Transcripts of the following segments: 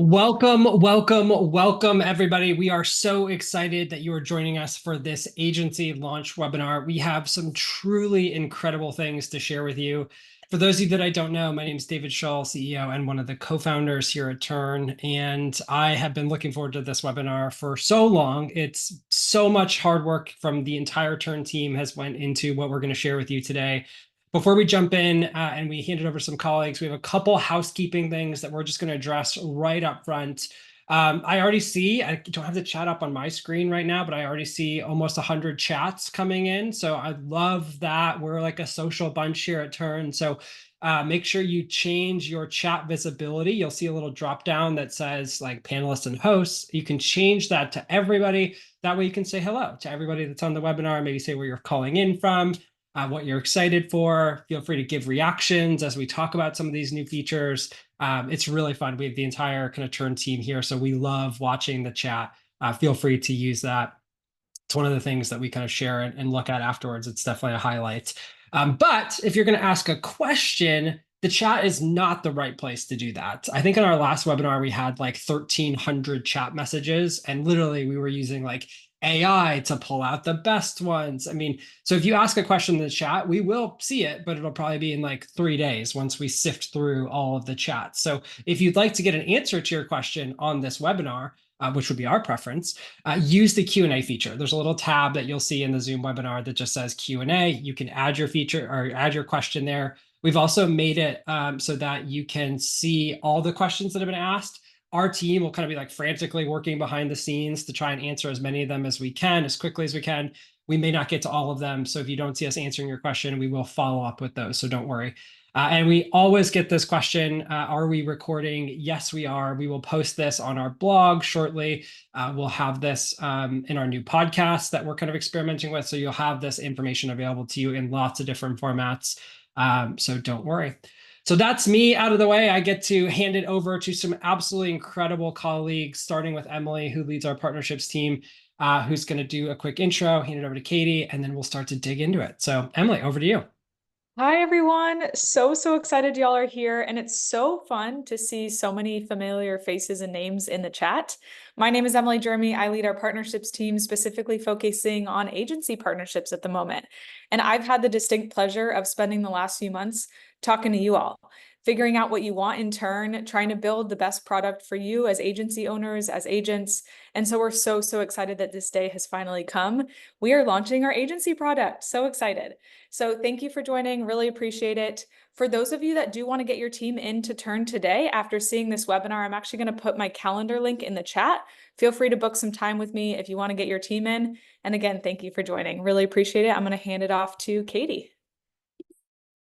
Welcome, everybody. We are so excited that you are joining us for this agency launch webinar. We have some truly incredible things to share with you. For those of you that I don't know, my name is David Shull, CEO and one of the co-founders here at Tern, and I have been looking forward to this webinar for so long. It's so much hard work from the entire Tern team has went into what we're going to share with you today. Before we jump in and we hand it over to some colleagues, we have a couple housekeeping things that we're just going to address right up front. I already see, I don't have the chat up on my screen right now, but I already see almost 100 chats coming in. So I love that. We're like a social bunch here at Tern. So make sure you change your chat visibility. You'll see a little drop down that says like panelists and hosts. You can change that to everybody. That way you can say hello to everybody that's on the webinar, maybe say where you're calling in from. What you're excited for. Feel free to give reactions as we talk about some of these new features. It's really fun. We have the entire kind of Tern team here, so we love watching the chat. Feel free to use that. It's one of the things that we kind of share and look at afterwards. It's definitely a highlight. But if you're going to ask a question, the chat is not the right place to do that. I think in our last webinar, we had like 1,300 chat messages, and literally we were using like AI to pull out the best ones. I mean, so if you ask a question in the chat, we will see it, but it'll probably be in like 3 days once we sift through all of the chats. So if you'd like to get an answer to your question on this webinar, which would be our preference, use the Q&A feature. There's a little tab that you'll see in the Zoom webinar that just says Q&A. You can add your feature or add your question there. We've also made it so that you can see all the questions that have been asked. Our team will kind of be like frantically working behind the scenes to try and answer as many of them as we can, as quickly as we can. We may not get to all of them. So if you don't see us answering your question, we will follow up with those. So don't worry. And we always get this question, are we recording? Yes, we are. We will post this on our blog shortly. We'll have this in our new podcast that we're kind of experimenting with. So you'll have this information available to you in lots of different formats. So don't worry. So that's me out of the way. I get to hand it over to some absolutely incredible colleagues, starting with Emily, who leads our partnerships team, who's going to do a quick intro, hand it over to Katie, and then we'll start to dig into it. So Emily, over to you. Hi, everyone. So excited y'all are here. And it's so fun to see so many familiar faces and names in the chat. My name is Emily Jeremy. I lead our partnerships team, specifically focusing on agency partnerships at the moment. And I've had the distinct pleasure of spending the last few months talking to you all, figuring out what you want in turn, trying to build the best product for you as agency owners, as agents. And so we're so excited that this day has finally come. We are launching our agency product. So excited. So thank you for joining. Really appreciate it. For those of you that do want to get your team into Tern today, after seeing this webinar, I'm actually going to put my calendar link in the chat. Feel free to book some time with me if you want to get your team in. And again, thank you for joining. Really appreciate it. I'm going to hand it off to Katie.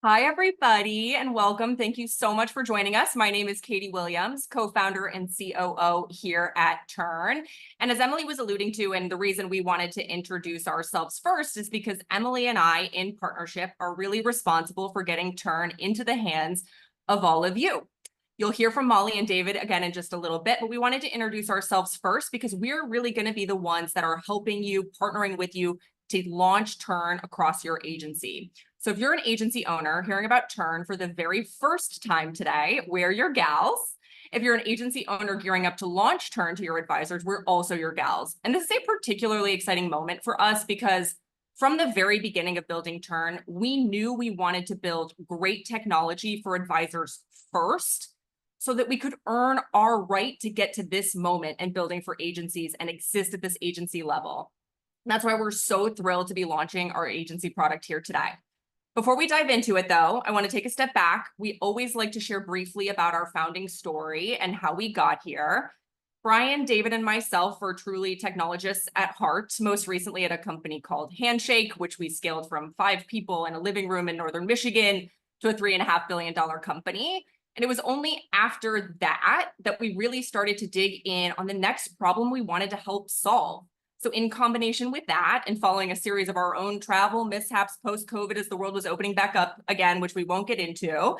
Hi, everybody, and welcome. Thank you so much for joining us. My name is Katie Williams, co-founder and COO here at Tern. And as Emily was alluding to, and the reason we wanted to introduce ourselves first is because Emily and I, in partnership, are really responsible for getting Tern into the hands of all of you. You'll hear from Molly and David again in just a little bit, but we wanted to introduce ourselves first because we're really going to be the ones that are helping you, partnering with you to launch Tern across your agency. So if you're an agency owner hearing about Tern for the very first time today, we're your gals. If you're an agency owner gearing up to launch Tern to your advisors, we're also your gals. And this is a particularly exciting moment for us because from the very beginning of building Tern, we knew we wanted to build great technology for advisors first so that we could earn our right to get to this moment and building for agencies and exist at this agency level. And that's why we're so thrilled to be launching our agency product here today. Before we dive into it, though, I want to take a step back. We always like to share briefly about our founding story and how we got here. Brian, David, and myself were truly technologists at heart, most recently at a company called Handshake, which we scaled from 5 people in a living room in Northern Michigan to a $3.5 billion company. And it was only after that that we really started to dig in on the next problem we wanted to help solve. So in combination with that, and following a series of our own travel mishaps post-COVID as the world was opening back up again, which we won't get into,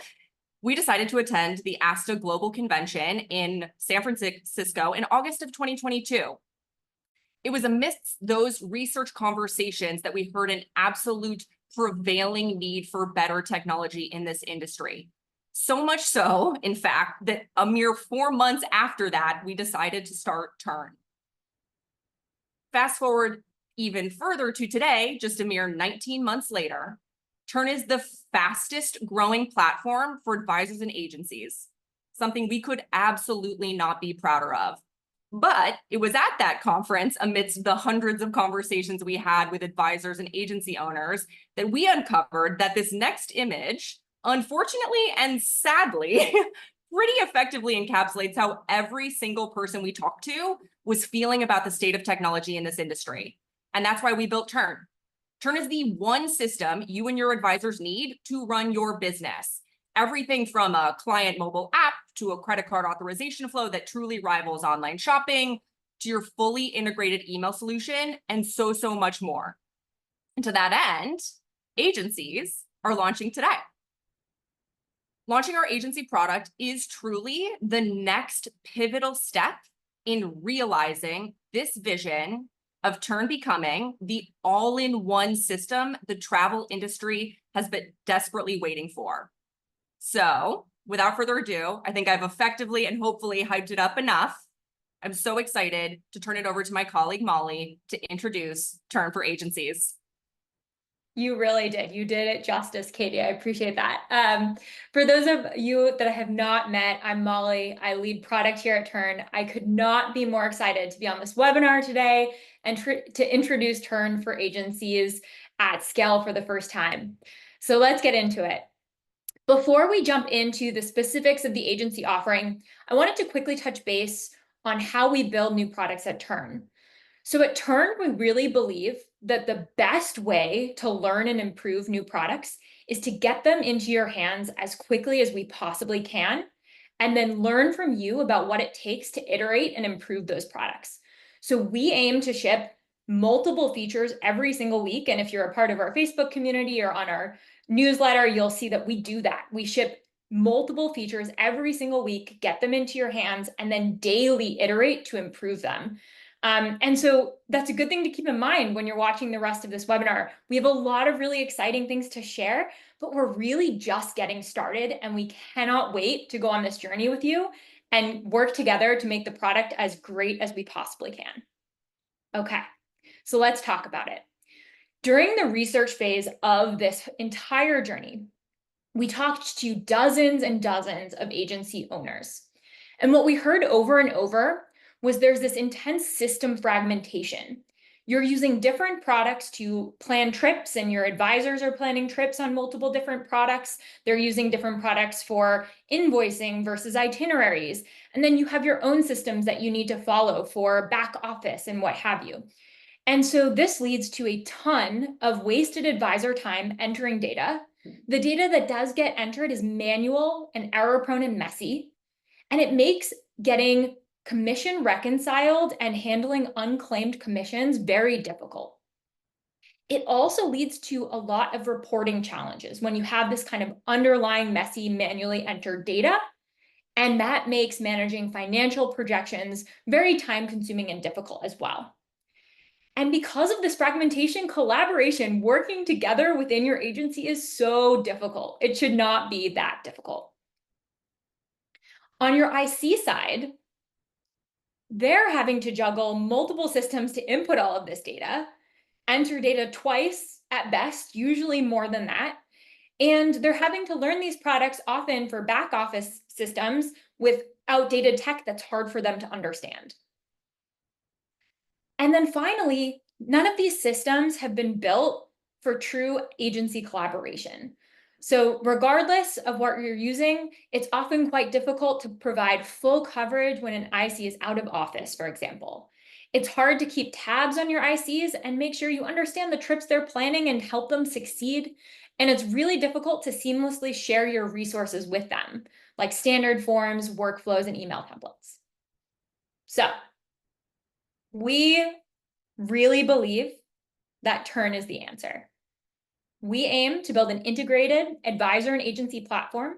we decided to attend the ASTA Global Convention in San Francisco in August of 2022. It was amidst those research conversations that we heard an absolute prevailing need for better technology in this industry. So much so, in fact, that a mere 4 months after that, we decided to start Tern. Fast forward even further to today, just a mere 19 months later, Tern is the fastest growing platform for advisors and agencies, something we could absolutely not be prouder of. But it was at that conference, amidst the hundreds of conversations we had with advisors and agency owners, that we uncovered that this next image, unfortunately and sadly, pretty effectively encapsulates how every single person we talked to was feeling about the state of technology in this industry. And that's why we built Tern. Tern is the one system you and your advisors need to run your business. Everything from a client mobile app to a credit card authorization flow that truly rivals online shopping, to your fully integrated email solution, and so much more. And to that end, agencies are launching today. Launching our agency product is truly the next pivotal step in realizing this vision of Tern becoming the all-in-one system the travel industry has been desperately waiting for. So, without further ado, I think I've effectively and hopefully hyped it up enough. I'm so excited to turn it over to my colleague Molly to introduce Tern for Agencies. You really did. You did it justice, Katie. I appreciate that. For those of you that I have not met, I'm Molly. I lead product here at Tern. I could not be more excited to be on this webinar today and to introduce Tern for Agencies at scale for the first time. So let's get into it. Before we jump into the specifics of the agency offering, I wanted to quickly touch base on how we build new products at Tern. So at Tern, we really believe that the best way to learn and improve new products is to get them into your hands as quickly as we possibly can, and then learn from you about what it takes to iterate and improve those products. So we aim to ship multiple features every single week. And if you're a part of our Facebook community or on our newsletter, you'll see that we do that. We ship multiple features every single week, get them into your hands, and then daily iterate to improve them. And so that's a good thing to keep in mind when you're watching the rest of this webinar. We have a lot of really exciting things to share, but we're really just getting started, and we cannot wait to go on this journey with you and work together to make the product as great as we possibly can. Okay, so let's talk about it. During the research phase of this entire journey, we talked to dozens and dozens of agency owners. And what we heard over and over was there's this intense system fragmentation. You're using different products to plan trips, and your advisors are planning trips on multiple different products. They're using different products for invoicing versus itineraries. And then you have your own systems that you need to follow for back office and what have you. And so this leads to a ton of wasted advisor time entering data. The data that does get entered is manual and error-prone and messy, and it makes getting commission reconciled and handling unclaimed commissions very difficult. It also leads to a lot of reporting challenges when you have this kind of underlying messy, manually entered data, and that makes managing financial projections very time-consuming and difficult as well. And because of this fragmentation, collaboration, working together within your agency is so difficult. It should not be that difficult. On your IC side, they're having to juggle multiple systems to input all of this data, enter data twice at best, usually more than that. And they're having to learn these products often for back office systems with outdated tech that's hard for them to understand. And then finally, none of these systems have been built for true agency collaboration. So regardless of what you're using, it's often quite difficult to provide full coverage when an IC is out of office, for example. It's hard to keep tabs on your ICs and make sure you understand the trips they're planning and help them succeed. And it's really difficult to seamlessly share your resources with them, like standard forms, workflows, and email templates. So we really believe that Tern is the answer. We aim to build an integrated advisor and agency platform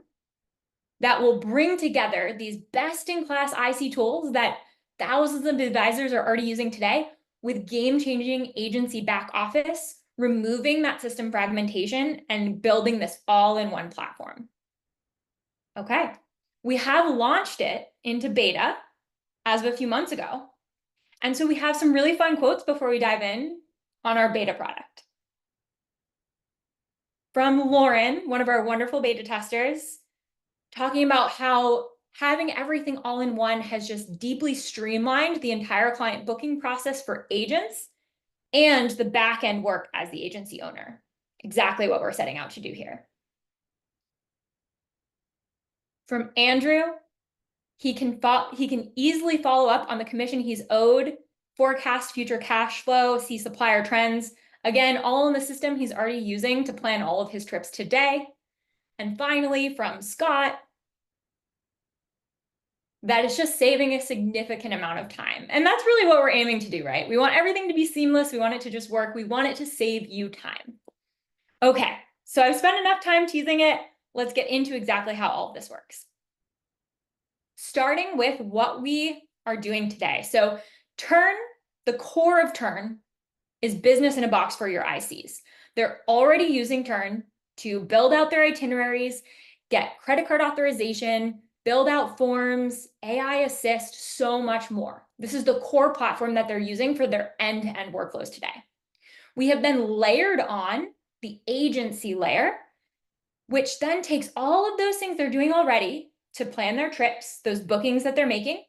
that will bring together these best-in-class IC tools that thousands of advisors are already using today with game-changing agency back office, removing that system fragmentation and building this all-in-one platform. Okay, we have launched it into beta as of a few months ago. And so we have some really fun quotes before we dive in on our beta product. From Lauren, one of our wonderful beta testers, talking about how having everything all in one has just deeply streamlined the entire client booking process for agents and the back end work as the agency owner. Exactly what we're setting out to do here. From Andrew, he can easily follow up on the commission he's owed, forecast future cash flow, see supplier trends. Again, all in the system he's already using to plan all of his trips today. And finally, from Scott, that is just saving a significant amount of time. And that's really what we're aiming to do, right? We want everything to be seamless. We want it to just work. We want it to save you time. Okay, so I've spent enough time teasing it. Let's get into exactly how all of this works. Starting with what we are doing today. So Tern, the core of Tern, is business in a box for your ICs. They're already using Tern to build out their itineraries, get credit card authorization, build out forms, AI assist, so much more. This is the core platform that they're using for their end-to-end workflows today. We have then layered on the agency layer, which then takes all of those things they're doing already to plan their trips, those bookings that they're making,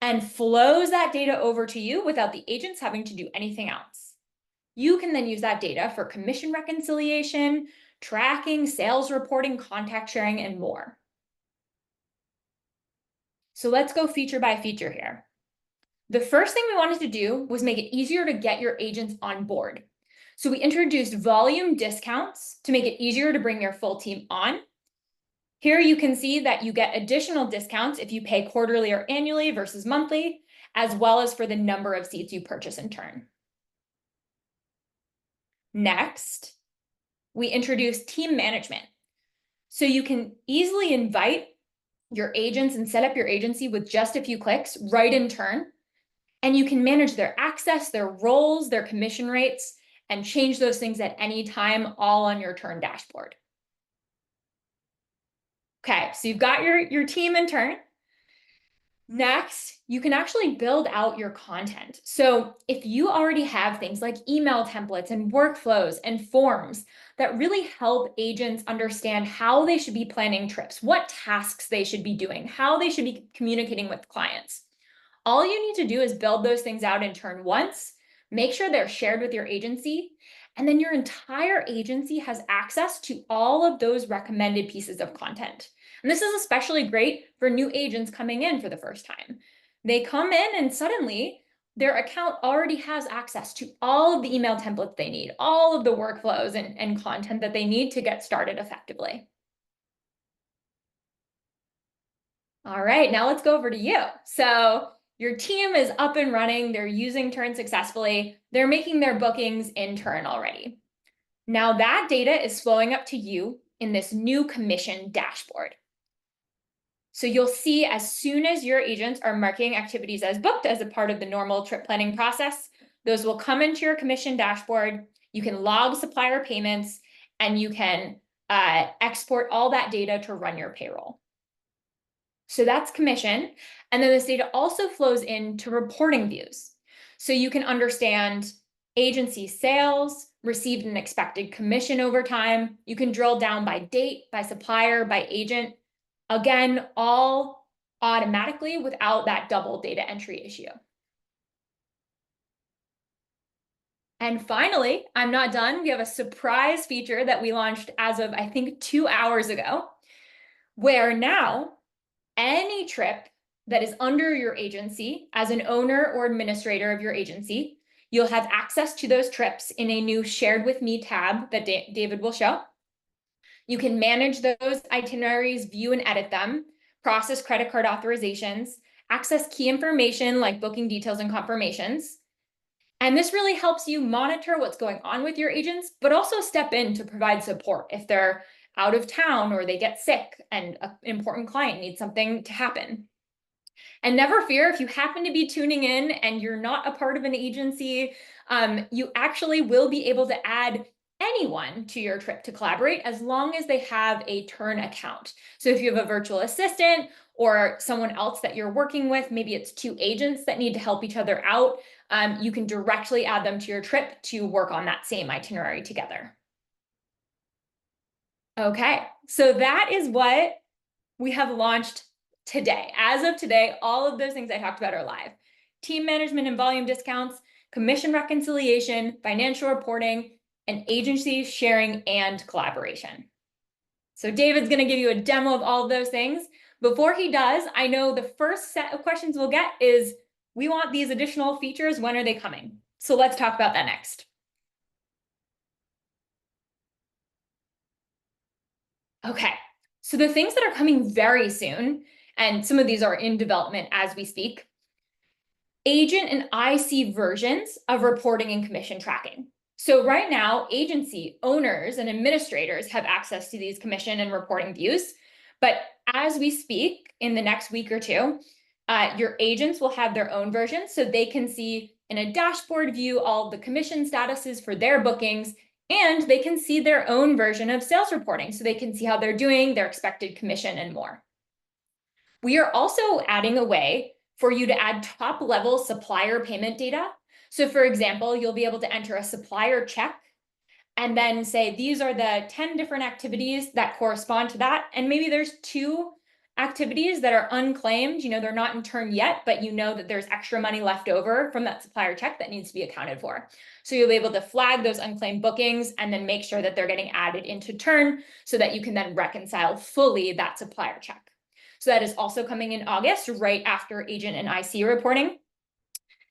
and flows that data over to you without the agents having to do anything else. You can then use that data for commission reconciliation, tracking, sales reporting, contact sharing, and more. So let's go feature by feature here. The first thing we wanted to do was make it easier to get your agents on board. So we introduced volume discounts to make it easier to bring your full team on. Here you can see that you get additional discounts if you pay quarterly or annually versus monthly, as well as for the number of seats you purchase in turn. Next, we introduced team management. So you can easily invite your agents and set up your agency with just a few clicks right in Tern. And you can manage their access, their roles, their commission rates, and change those things at any time, all on your Tern dashboard. Okay, so you've got your team in Tern. Next, you can actually build out your content. So if you already have things like email templates and workflows and forms that really help agents understand how they should be planning trips, what tasks they should be doing, how they should be communicating with clients, all you need to do is build those things out in Tern once, make sure they're shared with your agency, and then your entire agency has access to all of those recommended pieces of content. And this is especially great for new agents coming in for the first time. They come in and suddenly their account already has access to all of the email templates they need, all of the workflows and content that they need to get started effectively. All right, now let's go over to you. So your team is up and running. They're using Tern successfully. They're making their bookings in Tern already. Now that data is flowing up to you in this new commission dashboard. So you'll see as soon as your agents are marking activities as booked as a part of the normal trip planning process, those will come into your commission dashboard. You can log supplier payments and you can export all that data to run your payroll. So that's commission. And then this data also flows into reporting views. So you can understand agency sales, received and expected commission over time. You can drill down by date, by supplier, by agent. Again, all automatically without that double data entry issue. And finally, I'm not done. We have a surprise feature that we launched as of, I think, 2 hours ago, where now any trip that is under your agency as an owner or administrator of your agency, you'll have access to those trips in a new Shared With Me tab that David will show. You can manage those itineraries, view and edit them, process credit card authorizations, access key information like booking details and confirmations. And this really helps you monitor what's going on with your agents, but also step in to provide support if they're out of town or they get sick and an important client needs something to happen. And never fear, if you happen to be tuning in and you're not a part of an agency, you actually will be able to add anyone to your trip to collaborate as long as they have a Tern account. So if you have a virtual assistant or someone else that you're working with, maybe it's two agents that need to help each other out, you can directly add them to your trip to work on that same itinerary together. Okay, so that is what we have launched today. As of today, all of those things I talked about are live. Team management and volume discounts, commission reconciliation, financial reporting, and agency sharing and collaboration. So David's going to give you a demo of all of those things. Before he does, I know the first set of questions we'll get is, we want these additional features, when are they coming? So let's talk about that next. Okay, so the things that are coming very soon, and some of these are in development as we speak, agent and IC versions of reporting and commission tracking. So right now, agency owners and administrators have access to these commission and reporting views. But as we speak, in the next week or two, your agents will have their own version, so they can see in a dashboard view all of the commission statuses for their bookings, and they can see their own version of sales reporting, so they can see how they're doing, their expected commission, and more. We are also adding a way for you to add top-level supplier payment data. So for example, you'll be able to enter a supplier check and then say, these are the 10 different activities that correspond to that. And maybe there's 2 activities that are unclaimed, they're not in Tern yet, but you know that there's extra money left over from that supplier check that needs to be accounted for. So you'll be able to flag those unclaimed bookings and then make sure that they're getting added into Tern so that you can then reconcile fully that supplier check. So that is also coming in August, right after agent and IC reporting.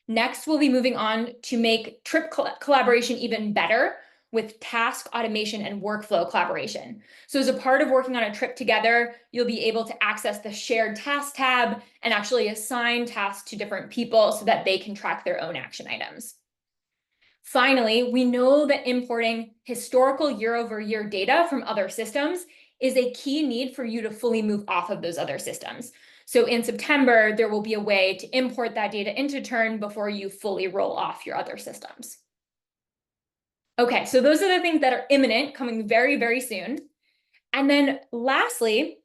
Next, we'll be moving on to make trip collaboration even better with task automation and workflow collaboration. So as a part of working on a trip together, you'll be able to access the shared task tab and actually assign tasks to different people so that they can track their own action items. Finally, we know that importing historical year-over-year data from other systems is a key need for you to fully move off of those other systems. So in September, there will be a way to import that data into Tern before you fully roll off your other systems. Okay, so those are the things that are imminent, coming very, very soon. And then lastly,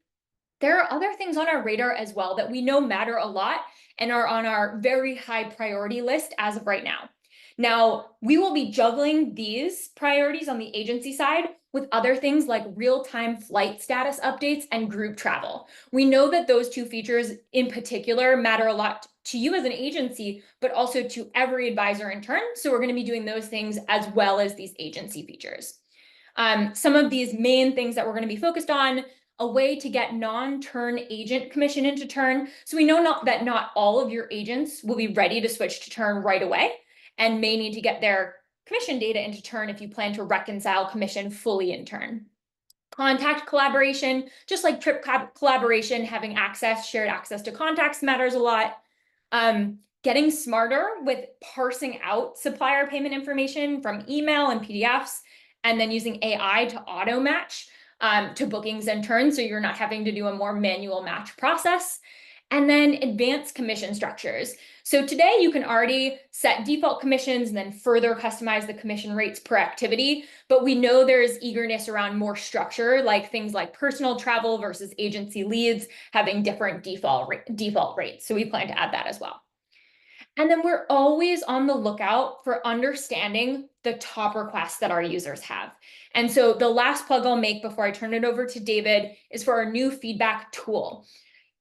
there are other things on our radar as well that we know matter a lot and are on our very high priority list as of right now. Now, we will be juggling these priorities on the agency side with other things like real-time flight status updates and group travel. We know that those 2 features in particular matter a lot to you as an agency, but also to every advisor in Tern. So we're going to be doing those things as well as these agency features. Some of these main things that we're going to be focused on: a way to get non-Tern agent commission into Tern. So we know that not all of your agents will be ready to switch to Tern right away and may need to get their commission data into Tern if you plan to reconcile commission fully in Tern. Contact collaboration, just like trip collaboration, having shared access to contacts matters a lot. Getting smarter with parsing out supplier payment information from email and PDFs, and then using AI to auto match to bookings in Tern, so you're not having to do a more manual match process. And then advanced commission structures. So today you can already set default commissions and then further customize the commission rates per activity. But we know there's eagerness around more structure, like things like personal travel versus agency leads having different default rates. So we plan to add that as well. And then we're always on the lookout for understanding the top requests that our users have. And so the last plug I'll make before I turn it over to David is for our new feedback tool.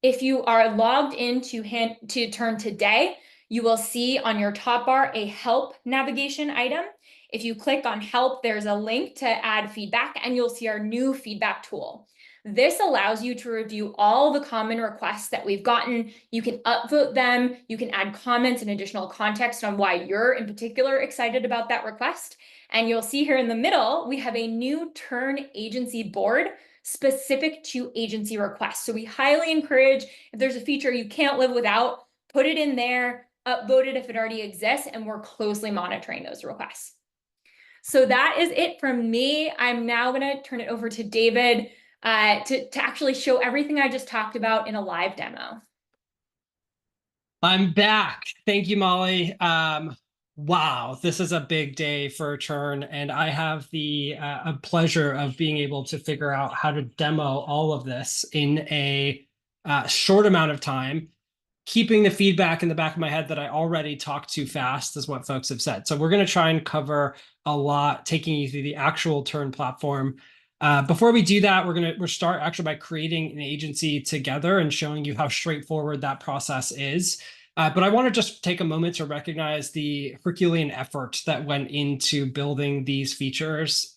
If you are logged into Tern today, you will see on your top bar a help navigation item. If you click on help, there's a link to add feedback, and you'll see our new feedback tool. This allows you to review all the common requests that we've gotten. You can upvote them. You can add comments and additional context on why you're in particular excited about that request. And you'll see here in the middle, we have a new Tern agency board specific to agency requests. So we highly encourage, if there's a feature you can't live without, put it in there, upvote it if it already exists, and we're closely monitoring those requests. So that is it from me. I'm now going to turn it over to David to actually show everything I just talked about in a live demo. I'm back. Thank you, Molly. Wow, this is a big day for Tern, and I have the pleasure of being able to figure out how to demo all of this in a short amount of time, keeping the feedback in the back of my head that I already talk too fast, is what folks have said. So we're going to try and cover a lot, taking you through the actual Tern platform. Before we do that, we'll start actually by creating an agency together and showing you how straightforward that process is. But I want to just take a moment to recognize the Herculean effort that went into building these features.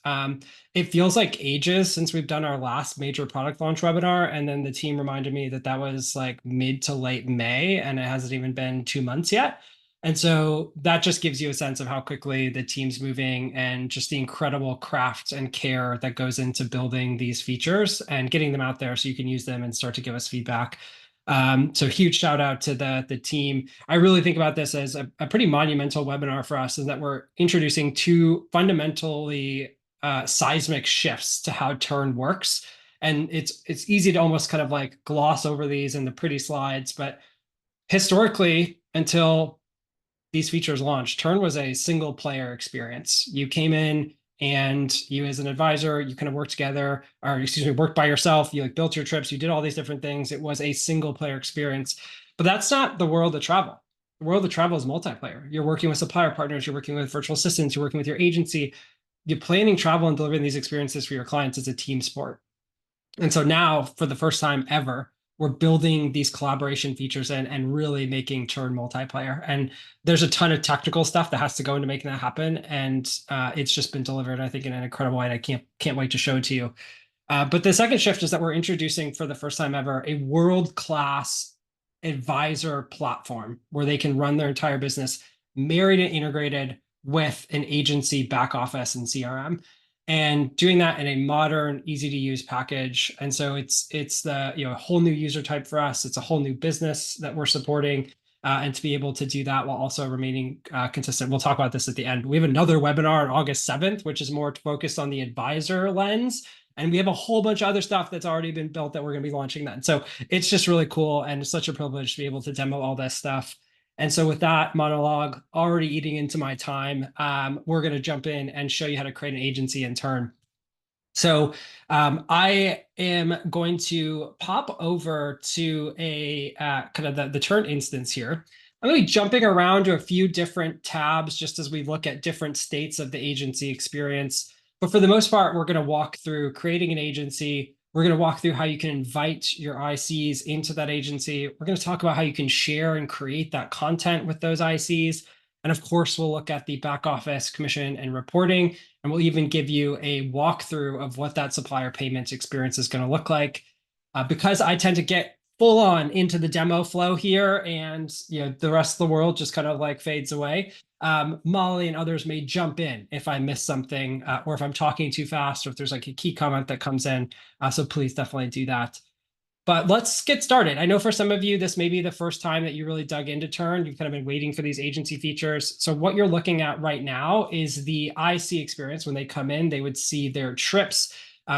It feels like ages since we've done our last major product launch webinar, and then the team reminded me that that was like mid to late May, and it hasn't even been 2 months yet. And so that just gives you a sense of how quickly the team's moving and just the incredible craft and care that goes into building these features and getting them out there so you can use them and start to give us feedback. So huge shout out to the team. I really think about this as a pretty monumental webinar for us, in that we're introducing two fundamentally seismic shifts to how Tern works. And it's easy to almost kind of like gloss over these in the pretty slides, but historically, until these features launched, Tern was a single player experience. You came in and you, as an advisor, you kind of worked together, or excuse me, worked by yourself. You like built your trips, you did all these different things. It was a single player experience, but that's not the world of travel. The world of travel is multiplayer. You're working with supplier partners, you're working with virtual assistants, you're working with your agency. You're planning travel and delivering these experiences for your clients as a team sport. And so now, for the first time ever, we're building these collaboration features and really making Tern multiplayer. And there's a ton of technical stuff that has to go into making that happen. And it's just been delivered, I think, in an incredible way. And I can't wait to show it to you. But the second shift is that we're introducing, for the first time ever, a world-class advisor platform where they can run their entire business married and integrated with an agency back office and CRM, and doing that in a modern, easy to use package. And so it's the whole new user type for us. It's a whole new business that we're supporting, and to be able to do that while also remaining consistent. We'll talk about this at the end. We have another webinar on August 7th, which is more focused on the advisor lens. And we have a whole bunch of other stuff that's already been built that we're going to be launching then. So it's just really cool, and it's such a privilege to be able to demo all this stuff. And so with that monologue already eating into my time, we're going to jump in and show you how to create an agency in Tern. So I am going to pop over to a kind of the Tern instance here. I'm going to be jumping around to a few different tabs just as we look at different states of the agency experience. But for the most part, we're going to walk through creating an agency. We're going to walk through how you can invite your ICs into that agency. We're going to talk about how you can share and create that content with those ICs. And of course, we'll look at the back office commission and reporting, and we'll even give you a walkthrough of what that supplier payments experience is going to look like. Because I tend to get full on into the demo flow here, and the rest of the world just kind of like fades away. Molly and others may jump in if I miss something, or if I'm talking too fast, or if there's like a key comment that comes in. So please definitely do that. But let's get started. I know for some of you, this may be the first time that you really dug into Tern. You've kind of been waiting for these agency features. So what you're looking at right now is the IC experience. When they come in, they would see their trips.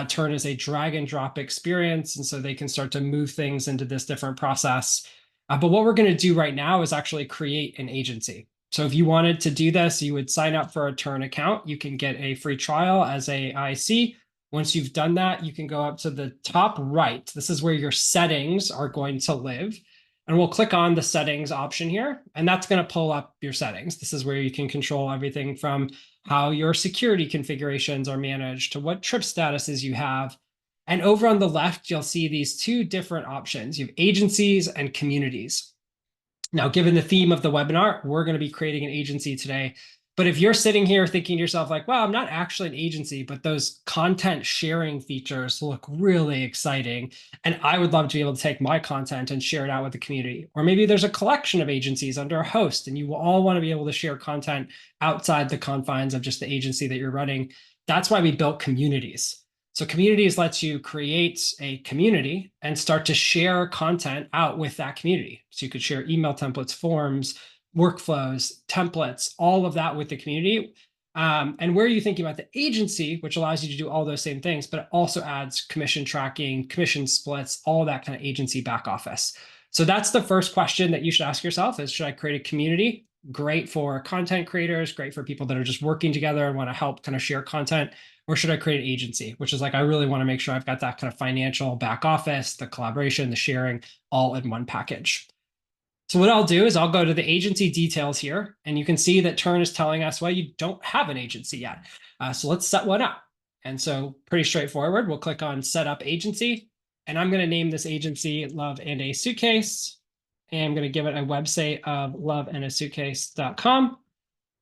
Tern is a drag and drop experience, and so they can start to move things into this different process. But what we're going to do right now is actually create an agency. So if you wanted to do this, you would sign up for a Tern account. You can get a free trial as a IC. Once you've done that, you can go up to the top right. This is where your settings are going to live. And we'll click on the settings option here, and that's going to pull up your settings. This is where you can control everything from how your security configurations are managed to what trip statuses you have. And over on the left, you'll see these two different options. You have agencies and communities. Now, given the theme of the webinar, we're going to be creating an agency today. But if you're sitting here thinking to yourself like, well, I'm not actually an agency, but those content sharing features look really exciting, and I would love to be able to take my content and share it out with the community. Or maybe there's a collection of agencies under a host, and you will all want to be able to share content outside the confines of just the agency that you're running. That's why we built communities. So communities lets you create a community and start to share content out with that community. So you could share email templates, forms, workflows, templates, all of that with the community. And where are you thinking about the agency, which allows you to do all those same things, but it also adds commission tracking, commission splits, all that kind of agency back office. So that's the first question that you should ask yourself is, should I create a community? great for content creators, great for people that are just working together and want to help kind of share content? Or should I create an agency, which is like, I really want to make sure I've got that kind of financial back office, the collaboration, the sharing, all in one package. So what I'll do is I'll go to the agency details here, and you can see that Tern is telling us, well, you don't have an agency yet. So let's set one up. And so pretty straightforward. We'll click on Set Up Agency, and I'm going to name this agency Love and a Suitcase. And I'm going to give it a website of loveandasuitcase.com.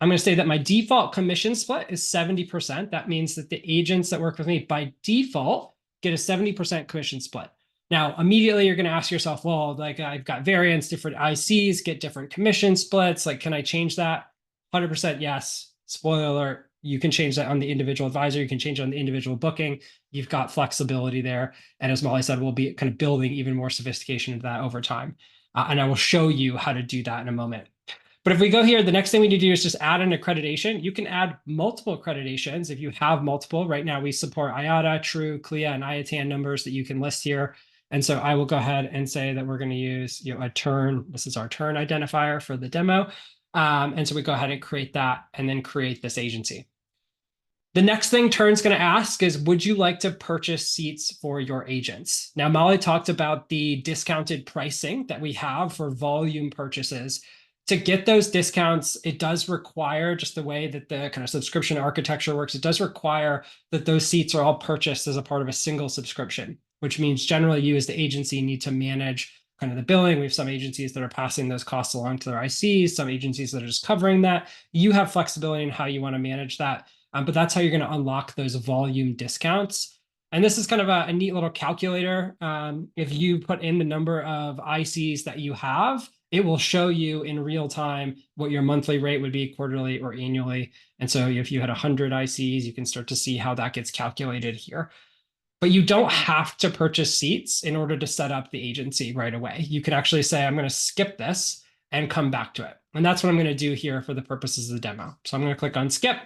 I'm going to say that my default commission split is 70%. That means that the agents that work with me by default get a 70% commission split. Now, immediately you're going to ask yourself, well, like I've got variants, different ICs, get different commission splits. Like, can I change that? 100% yes. Spoiler alert, you can change that on the individual advisor. You can change it on the individual booking. You've got flexibility there. And as Molly said, we'll be kind of building even more sophistication into that over time. And I will show you how to do that in a moment. But if we go here, the next thing we need to do is just add an accreditation. You can add multiple accreditations if you have multiple. Right now, we support IATA, True, CLIA, and IATAN numbers that you can list here. And so I will go ahead and say that we're going to use a Tern. This is our Tern identifier for the demo. And so we go ahead and create that and then create this agency. The next thing Tern's going to ask is, would you like to purchase seats for your agents? Now, Molly talked about the discounted pricing that we have for volume purchases. To get those discounts, it does require, just the way that the kind of subscription architecture works, it does require that those seats are all purchased as a part of a single subscription, which means generally you as the agency need to manage kind of the billing. We have some agencies that are passing those costs along to their ICs, some agencies that are just covering that. You have flexibility in how you want to manage that, but that's how you're going to unlock those volume discounts. And this is kind of a neat little calculator. If you put in the number of ICs that you have, it will show you in real time what your monthly rate would be quarterly or annually. And so if you had 100 ICs, you can start to see how that gets calculated here. But you don't have to purchase seats in order to set up the agency right away. You could actually say, I'm going to skip this and come back to it. And that's what I'm going to do here for the purposes of the demo. So I'm going to click on skip.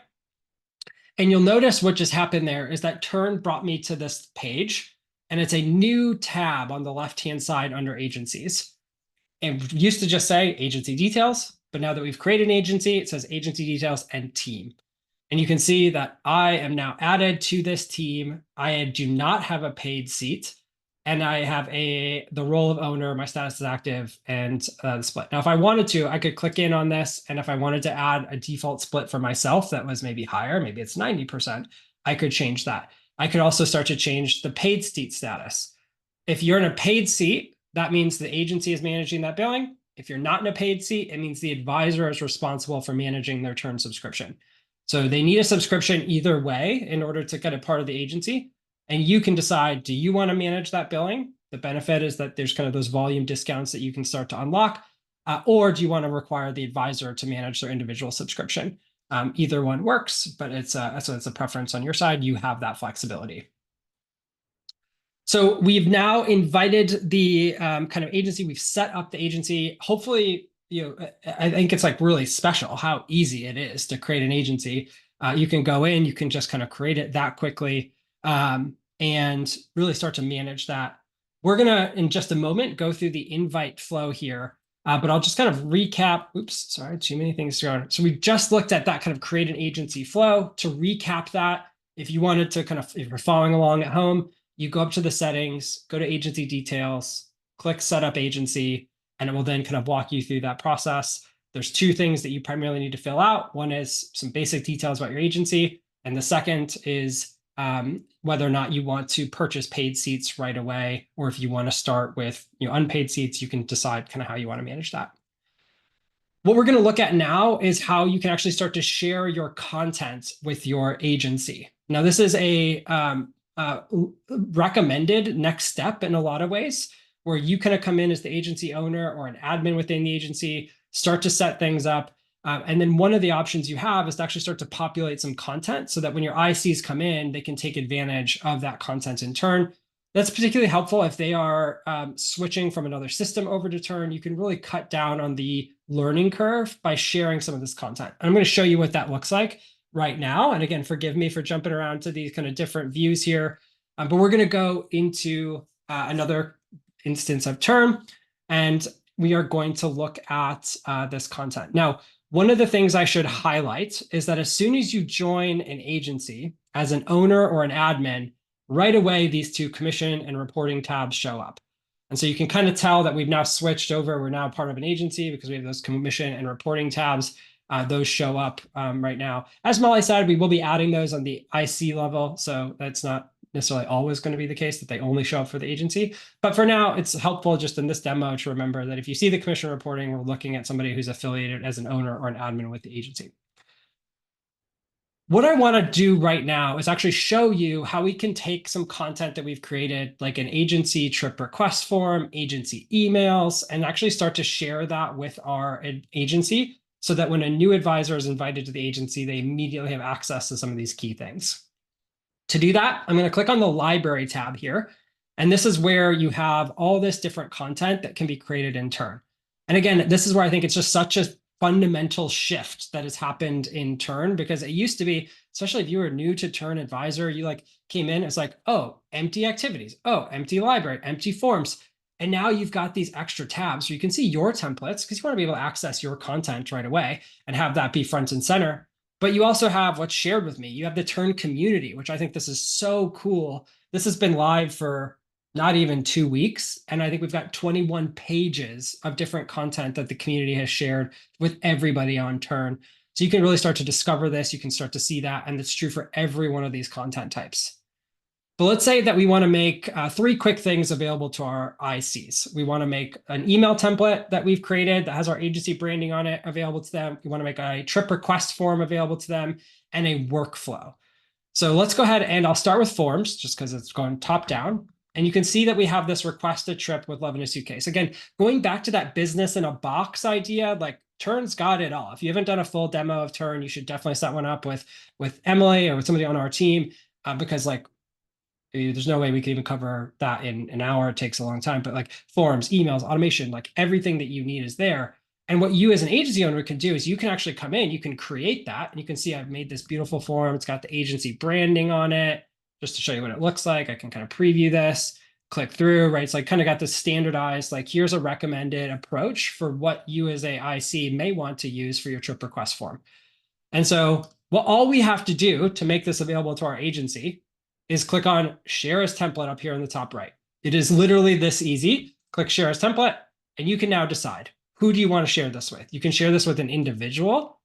And you'll notice what just happened there is that Tern brought me to this page, and it's a new tab on the left-hand side under agencies. And used to just say agency details, but now that we've created an agency, it says agency details and team. And you can see that I am now added to this team. I do not have a paid seat, and I have the role of owner, my status is active, and the split. Now, if I wanted to, I could click in on this, and if I wanted to add a default split for myself that was maybe higher, maybe it's 90%, I could change that. I could also start to change the paid seat status. If you're in a paid seat, that means the agency is managing that billing. If you're not in a paid seat, it means the advisor is responsible for managing their Tern subscription. So they need a subscription either way in order to get a part of the agency. And you can decide, do you want to manage that billing? The benefit is that there's kind of those volume discounts that you can start to unlock. Or do you want to require the advisor to manage their individual subscription? Either one works, but it's a preference on your side. You have that flexibility. So we've now invited the kind of agency. We've set up the agency. Hopefully, I think it's like really special how easy it is to create an agency. You can go in, you can just kind of create it that quickly and really start to manage that. We're going to, in just a moment, go through the invite flow here, but I'll just kind of recap. Oops, sorry, too many things to go on. So we just looked at that kind of create an agency flow. To recap that, if you wanted to kind of, if you're following along at home, you go up to the settings, go to agency details, click set up agency, and it will then kind of walk you through that process. There's two things that you primarily need to fill out. One is some basic details about your agency. And the second is whether or not you want to purchase paid seats right away, or if you want to start with unpaid seats, you can decide kind of how you want to manage that. What we're going to look at now is how you can actually start to share your content with your agency. Now, this is a recommended next step in a lot of ways, where you kind of come in as the agency owner or an admin within the agency, start to set things up. And then one of the options you have is to actually start to populate some content so that when your ICs come in, they can take advantage of that content in Tern. That's particularly helpful if they are switching from another system over to Tern. You can really cut down on the learning curve by sharing some of this content. And I'm going to show you what that looks like right now. And again, forgive me for jumping around to these kind of different views here, but we're going to go into another instance of Tern, and we are going to look at this content. Now, One of the things I should highlight is that as soon as you join an agency as an owner or an admin, right away, these two commission and reporting tabs show up. And so you can kind of tell that we've now switched over. We're now part of an agency because we have those commission and reporting tabs. Those show up right now. As Molly said, we will be adding those on the IC level. So that's not necessarily always going to be the case that they only show up for the agency. But for now, it's helpful just in this demo to remember that if you see the commission reporting, we're looking at somebody who's affiliated as an owner or an admin with the agency. What I want to do right now is actually show you how we can take some content that we've created, like an agency trip request form, agency emails, and actually start to share that with our agency so that when a new advisor is invited to the agency, they immediately have access to some of these key things. To do that, I'm going to click on the library tab here. And this is where you have all this different content that can be created in Tern. And again, this is where I think it's just such a fundamental shift that has happened in Tern, because it used to be, especially if you were new to Tern Advisor, you like came in, it's like, oh, empty activities, oh, empty library, empty forms. And now you've got these extra tabs where you can see your templates because you want to be able to access your content right away and have that be front and center. But you also have what's shared with me. You have the Tern community, which I think this is so cool. This has been live for not even 2 weeks. And I think we've got 21 pages of different content that the community has shared with everybody on Tern. So you can really start to discover this. You can start to see that. And it's true for every one of these content types. But let's say that we want to make 3 quick things available to our ICs. We want to make an email template that we've created that has our agency branding on it available to them. We want to make a trip request form available to them and a workflow. So let's go ahead and I'll start with forms just because it's going top down. And you can see that we have this request a trip with love in a suitcase. Again, going back to that business in a box idea, like Tern's got it all. If you haven't done a full demo of Tern, you should definitely set one up with Emily or with somebody on our team because like there's no way we can even cover that in an hour. It takes a long time, but like forms, emails, automation, like everything that you need is there. And what you as an agency owner can do is you can actually come in, you can create that. And you can see I've made this beautiful form. It's got the agency branding on it. Just to show you what it looks like, I can kind of preview this, click through, right? It's like kind of got this standardized, like here's a recommended approach for what you as a IC may want to use for your trip request form. And so well, all we have to do to make this available to our agency is click on share as template up here in the top right. It is literally this easy. Click share as template, and you can now decide who do you want to share this with. You can share this with an individual.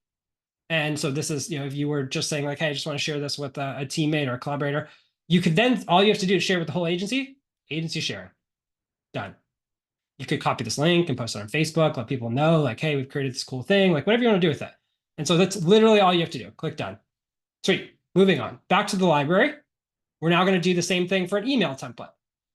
And so this is, if you were just saying like, hey, I just want to share this with a teammate or a collaborator, you could then, all you have to do is share with the whole agency sharing, done. You could copy this link and post it on Facebook, let people know like, hey, we've created this cool thing, like whatever you want to do with it. And so that's literally all you have to do. Click done. Sweet. Moving on. Back to the library. We're now going to do the same thing for an email template.